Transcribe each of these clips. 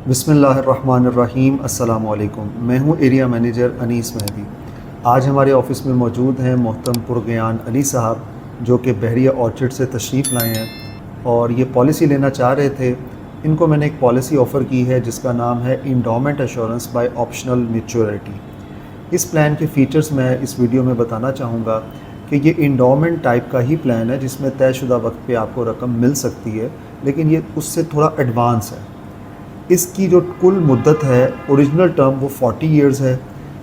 بسم اللہ الرحمن الرحیم۔ السلام علیکم، میں ہوں ایریا مینیجر انیس مہدی۔ آج ہمارے آفس میں موجود ہیں محترم پرگیان علی صاحب، جو کہ بحریہ آرچڈ سے تشریف لائے ہیں اور یہ پالیسی لینا چاہ رہے تھے۔ ان کو میں نے ایک پالیسی آفر کی ہے جس کا نام ہے endowment assurance by optional maturity. اس پلان کے فیچرز میں اس ویڈیو میں بتانا چاہوں گا کہ یہ انڈومنٹ ٹائپ کا ہی پلان ہے جس میں طے شدہ وقت پہ آپ کو رقم مل سکتی ہے، لیکن یہ اس سے تھوڑا ایڈوانس ہے۔ اس کی جو کل مدت ہے، اوریجنل ٹرم وہ 40 ایئرز ہے،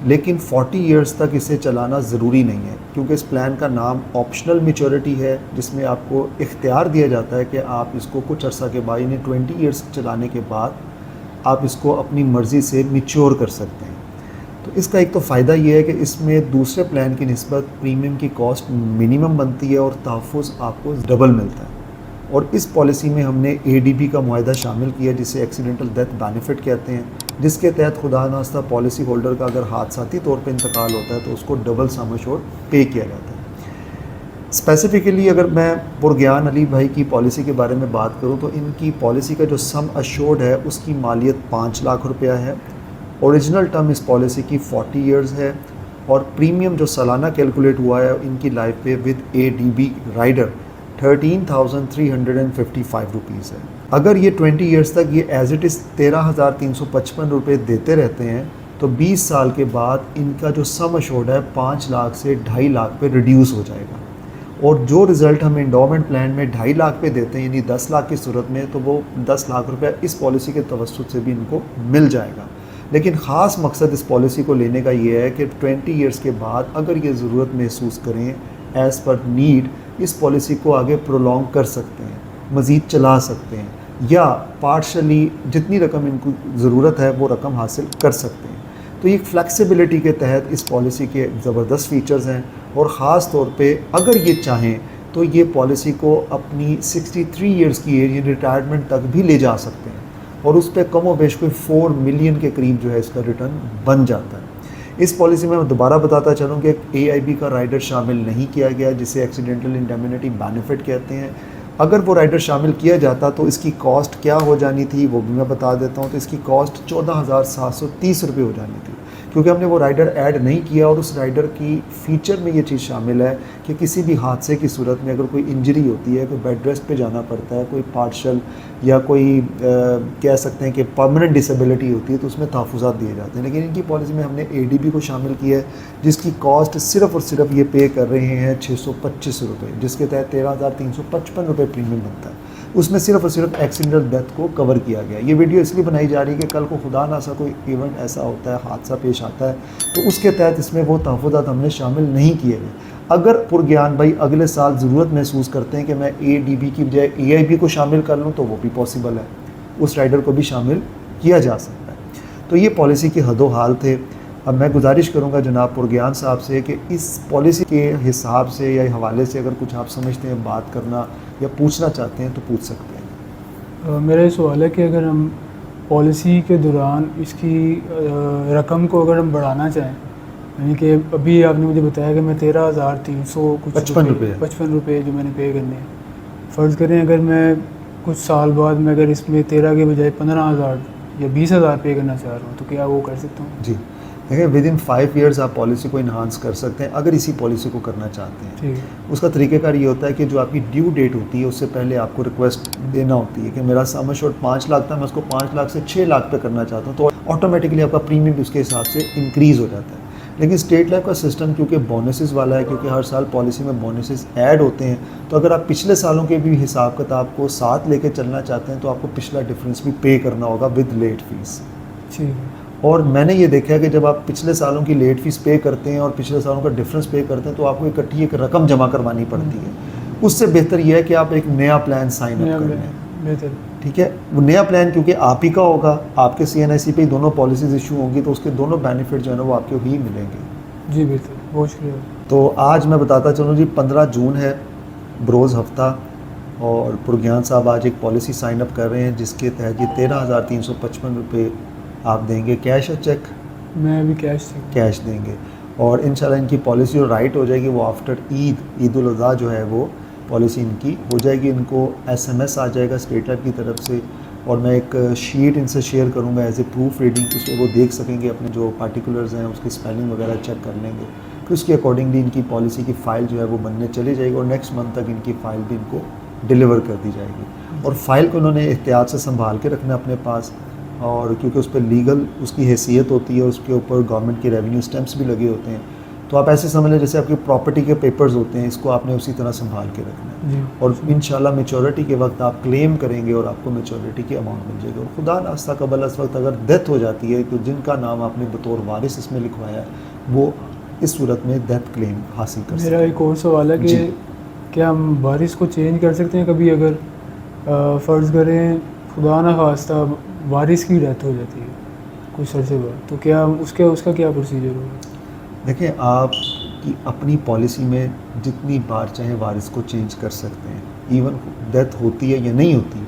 لیکن 40 ایئرز تک اسے چلانا ضروری نہیں ہے کیونکہ اس پلان کا نام آپشنل میچورٹی ہے، جس میں آپ کو اختیار دیا جاتا ہے کہ آپ اس کو کچھ عرصہ کے بعد یعنی 20 ایئرز چلانے کے بعد آپ اس کو اپنی مرضی سے میچور کر سکتے ہیں۔ تو اس کا ایک تو فائدہ یہ ہے کہ اس میں دوسرے پلان کی نسبت پریمیم کی کاسٹ منیمم بنتی ہے اور تحفظ آپ کو ڈبل ملتا ہے۔ اور اس پالیسی میں ہم نے ADB کا معاہدہ شامل کیا جسے ایکسیڈنٹل ڈیتھ بینیفٹ کہتے ہیں، جس کے تحت خدا نخواستہ پالیسی ہولڈر کا اگر حادثاتی طور پہ انتقال ہوتا ہے تو اس کو ڈبل سم ایشورڈ پے کیا جاتا ہے۔ اسپیسیفکلی اگر میں پرگیان علی بھائی کی پالیسی کے بارے میں بات کروں تو ان کی پالیسی کا جو سم ایشورڈ ہے اس کی مالیت 5 لاکھ روپیہ ہے۔ اوریجنل ٹرم اس پالیسی کی 40 ایئرز ہے اور پریمیم جو سالانہ کیلکولیٹ ہوا ہے ان کی لائف پہ ود ADB رائڈر 13,355 روپیز ہے۔ اگر یہ 20 ایئرز تک یہ ایز اٹ از 13,355 روپے دیتے رہتے ہیں تو 20 سال کے بعد ان کا جو سم ایشورڈ ہے 5 لاکھ سے 2.5 لاکھ پہ ریڈیوس ہو جائے گا، اور جو رزلٹ ہم انڈومنٹ پلان میں 2.5 لاکھ پہ دیتے ہیں یعنی 10 لاکھ کی صورت میں، تو وہ 10 لاکھ روپے اس پالیسی کے توسط سے بھی ان کو مل جائے گا۔ لیکن خاص مقصد اس پالیسی کو لینے کا یہ ہے کہ 20 ایئرز کے بعد اگر یہ ضرورت محسوس کریں ایز پر نیڈ اس پالیسی کو آگے پرولونگ کر سکتے ہیں، مزید چلا سکتے ہیں، یا پارشلی جتنی رقم ان کو ضرورت ہے وہ رقم حاصل کر سکتے ہیں۔ تو یہ فلیکسیبلٹی کے تحت اس پالیسی کے زبردست فیچرز ہیں، اور خاص طور پہ اگر یہ چاہیں تو یہ پالیسی کو اپنی 63 ایئرز کی ایج یعنی ریٹائرمنٹ تک بھی لے جا سکتے ہیں، اور اس پہ کم و بیش کوئی 4 ملین کے قریب جو ہے اس کا ریٹرن بن جاتا ہے۔ اس پالیسی میں دوبارہ بتاتا چلوں کہ AIB کا رائڈر شامل نہیں کیا گیا جسے ایکسیڈنٹل انڈیمنٹی بینیفٹ کہتے ہیں۔ اگر وہ رائڈر شامل کیا جاتا تو اس کی کاسٹ کیا ہو جانی تھی وہ بھی میں بتا دیتا ہوں۔ تو اس کی کاسٹ 14,730 روپے ہو جانی تھی، کیونکہ ہم نے وہ رائڈر ایڈ نہیں کیا، اور اس رائڈر کی فیچر میں یہ چیز شامل ہے کہ کسی بھی حادثے کی صورت میں اگر کوئی انجری ہوتی ہے، کوئی بیڈ ریسٹ پہ جانا پڑتا ہے، کوئی پارشل یا کوئی کہہ سکتے ہیں کہ پرماننٹ ڈسیبلٹی ہوتی ہے تو اس میں تحفظات دیے جاتے ہیں۔ لیکن ان کی پالیسی میں ہم نے ADB کو شامل کیا ہے جس کی کاسٹ صرف اور صرف یہ پے کر رہے ہیں 625 روپے، جس کے تحت 13,355 روپے پریمیم بنتا ہے۔ اس میں صرف اور صرف ایکسیڈنٹل ڈیتھ کو کور کیا گیا۔ یہ ویڈیو اس لیے بنائی جا رہی ہے کہ کل کو خدا نہ کوئی ایونٹ ایسا ہوتا ہے، حادثہ پیش آتا ہے، تو اس کے تحت اس میں وہ تحفظات ہم نے شامل نہیں کیے گئے۔ اگر پرگیان بھائی اگلے سال ضرورت محسوس کرتے ہیں کہ میں ADB کی بجائے AIB کو شامل کر لوں تو وہ بھی پاسبل ہے، اس رائڈر کو بھی شامل کیا جا سکتا ہے۔ تو یہ پالیسی کے حد و حال تھے۔ اب میں گزارش کروں گا جناب پرگیان صاحب سے کہ اس پالیسی کے حساب سے یا حوالے سے اگر کچھ آپ سمجھتے ہیں بات کرنا یا پوچھنا چاہتے ہیں تو پوچھ سکتے ہیں۔ میرا یہ سوال ہے کہ اگر ہم پالیسی کے دوران اس کی رقم کو اگر ہم بڑھانا چاہیں، یعنی کہ ابھی آپ نے مجھے بتایا کہ میں 13,355 روپے جو میں نے پے کرنے ہیں، فرض کریں اگر میں کچھ سال بعد میں اگر اس میں 13 کے بجائے 15,000 یا 20,000 پے کرنا چاہ رہا ہوں تو کیا وہ کر سکتا ہوں؟ جی دیکھیں، ود ان 5 ایئرز آپ پالیسی کو انہانس کر سکتے ہیں اگر اسی پالیسی کو کرنا چاہتے ہیں۔ ٹھیک ہے۔ اس کا طریقہ کار یہ ہوتا ہے کہ جو آپ کی ڈیو ڈیٹ ہوتی ہے اس سے پہلے آپ کو ریکویسٹ دینا ہوتی ہے کہ میرا سم ایشورڈ 5 لاکھ تھا، میں اس کو 5 لاکھ سے 6 لاکھ پہ کرنا چاہتا ہوں، تو آٹومیٹکلی آپ کا پریمیم اس کے حساب سے انکریز ہو جاتا ہے۔ لیکن اسٹیٹ لائف کا سسٹم کیونکہ بونسز والا ہے، کیونکہ ہر سال پالیسی میں بونسز ایڈ ہوتے ہیں، تو اگر آپ پچھلے سالوں کے بھی حساب کتاب کو ساتھ لے کے چلنا چاہتے ہیں تو آپ کو پچھلا ڈفرینس بھی پے کرنا ہوگا ود لیٹ فیس۔ ٹھیک ہے۔ اور میں نے یہ دیکھا ہے کہ جب آپ پچھلے سالوں کی لیٹ فیس پے کرتے ہیں اور پچھلے سالوں کا ڈفرینس پے کرتے ہیں تو آپ کو اکٹھی ایک رقم جمع کروانی پڑتی ہے۔ اس سے بہتر یہ ہے کہ آپ ایک نیا پلان سائن اپ کر لیں۔ بہتر۔ ٹھیک ہے، وہ نیا پلان کیونکہ آپ ہی کا ہوگا، آپ کے CNIC پہ ہی دونوں پالیسیز ایشو ہوں گی، تو اس کے دونوں بینیفٹ جو ہے نا وہ آپ کو ہی ملیں گے۔ جی بہتر، بہت شکریہ۔ تو آج میں بتاتا چلوں جی 15 جون ہے، بروز ہفتہ، اور پرگیان صاحب آج ایک پالیسی سائن اپ کر رہے ہیں جس کے تحت یہ 13,355 روپے آپ دیں گے، کیش اور چیک؟ میں ابھی کیش دیں گے، اور انشاءاللہ ان کی پالیسی جو رائٹ ہو جائے گی وہ آفٹر عید الاضحیٰ جو ہے وہ پالیسی ان کی ہو جائے گی۔ ان کو SMS آ جائے گا اسٹیٹ لائف کی طرف سے اور میں ایک شیٹ ان سے شیئر کروں گا ایز اے پروف ریڈنگ، اس پہ وہ دیکھ سکیں گے، اپنے جو پارٹیکولرز ہیں اس کی اسپیلنگ وغیرہ چیک کر لیں گے، پھر اس کے اکارڈنگلی ان کی پالیسی کی فائل جو ہے وہ بننے چلی جائے گی، اور نیکسٹ منتھ تک ان کی فائل بھی ان کو ڈیلیور کر دی جائے گی. اور فائل کو انہوں نے احتیاط سے سنبھال کے رکھنا اپنے پاس، اور کیونکہ اس پہ لیگل اس کی حیثیت ہوتی ہے، اس کے اوپر گورنمنٹ کے ریونیو اسٹیمپس بھی لگے ہوتے ہیں. تو آپ ایسے سمجھ لیں جیسے آپ کی پراپرٹی کے پیپرز ہوتے ہیں، اس کو آپ نے اسی طرح سنبھال کے رکھنا ہے. جی. اور انشاءاللہ میچورٹی کے وقت آپ کلیم کریں گے اور آپ کو میچورٹی کی اماؤنٹ مل جائے گی. اور خدا ناخواستہ قبل اس وقت اگر ڈیتھ ہو جاتی ہے تو جن کا نام آپ نے بطور وارث اس میں لکھوایا ہے وہ اس صورت میں ڈیتھ کلیم حاصل کر سکتے ہیں. میرا ایک اور سوال ہے کہ جی. کیا ہم وارث کو چینج کر سکتے ہیں کبھی، اگر فرض کریں خدا نہ خواستہ وارث کی ڈیتھ ہو جاتی ہے کچھ عرصے بعد، تو کیا اس کا کیا پروسیجر ہوگا؟ دیکھیں آپ کی اپنی پالیسی میں جتنی بار چاہیں وارث کو چینج کر سکتے ہیں، ایون ڈیتھ ہوتی ہے یا نہیں ہوتی،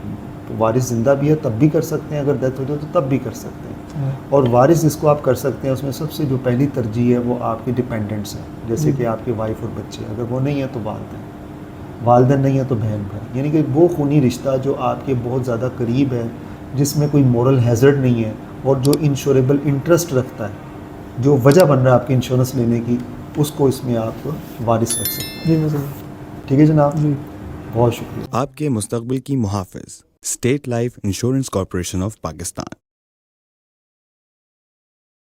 تو وارث زندہ بھی ہے تب بھی کر سکتے ہیں، اگر ڈیتھ ہوتی ہے تو تب بھی کر سکتے ہیں. اور وارث جس کو آپ کر سکتے ہیں اس میں سب سے جو پہلی ترجیح ہے وہ آپ کے ڈپینڈنٹس ہیں، جیسے کہ آپ کے وائف اور بچے. اگر وہ نہیں ہیں تو والدین نہیں ہیں تو بہن بھائی، یعنی کہ وہ خونی رشتہ جو آپ کے بہت زیادہ قریب ہے، جس میں کوئی مورل ہیزرڈ نہیں ہے، اور جو انشوریبل انٹرسٹ رکھتا ہے، جو وجہ بن رہا ہے آپ کی انشورنس لینے کی، اس کو اس میں آپ وارث رکھ سکتے ہیں. جی مثلا. ٹھیک ہے جناب، جی. بہت شکریہ. آپ کے مستقبل کی محافظ state life insurance corporation of Pakistan.